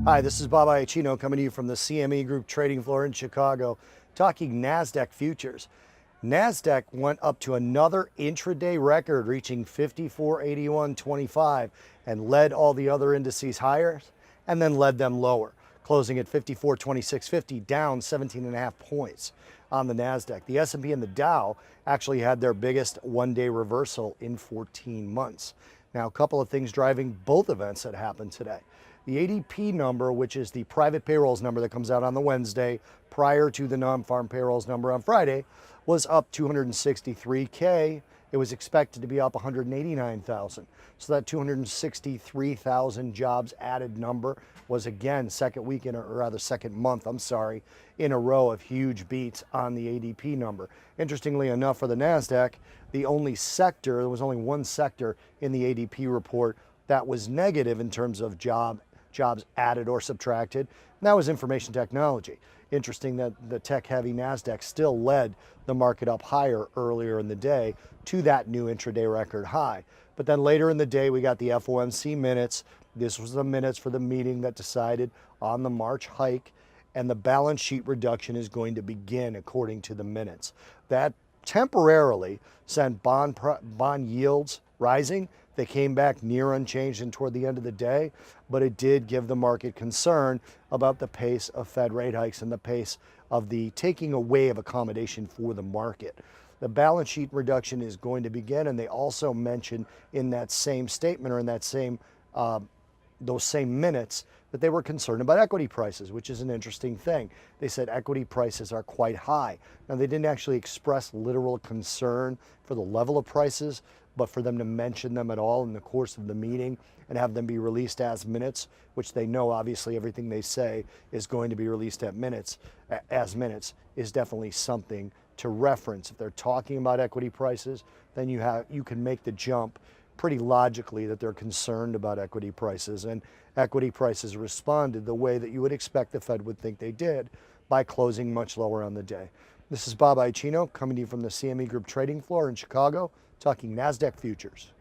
Hi, this is Bob Iaccino coming to you from the CME Group trading floor in Chicago, talking NASDAQ futures. NASDAQ went up to another intraday record, reaching 5481.25, and led all the other indices higher and then led them lower, closing at 5426.50, down 17.5 points on the NASDAQ. The S&P and the Dow actually had their biggest one-day reversal in 14 months. Now, a couple of things driving both events that happened today. The ADP number, which is the private payrolls number that comes out on the Wednesday prior to the non-farm payrolls number on Friday, was up 263K. It was expected to be up 189,000. So that 263,000 jobs added number was again second month, in a row of huge beats on the ADP number. Interestingly enough, for the NASDAQ, there was only one sector in the ADP report that was negative in terms of jobs added or subtracted, and that was information technology. Interesting that the tech-heavy NASDAQ still led the market up higher earlier in the day to that new intraday record high. But then later in the day, we got the FOMC minutes. This was the minutes for the meeting that decided on the March hike, and the balance sheet reduction is going to begin according to the minutes. That temporarily sent bond yields rising. They came back near unchanged and toward the end of the day, but it did give the market concern about the pace of Fed rate hikes and the pace of the taking away of accommodation for the market. The balance sheet reduction is going to begin, and they also mentioned in that same statement or in that same those same minutes that they were concerned about equity prices, which is an interesting thing. They said equity prices are quite high. Now, they didn't actually express literal concern for the level of prices, but for them to mention them at all in the course of the meeting and have them be released as minutes, which they know obviously everything they say is going to be released as minutes, is definitely something to reference. If they're talking about equity prices, then you can make the jump pretty logically that they're concerned about equity prices, and equity prices responded the way that you would expect the Fed would think they did, by closing much lower on the day. This is Bob Iaccino coming to you from the CME Group trading floor in Chicago, talking NASDAQ futures.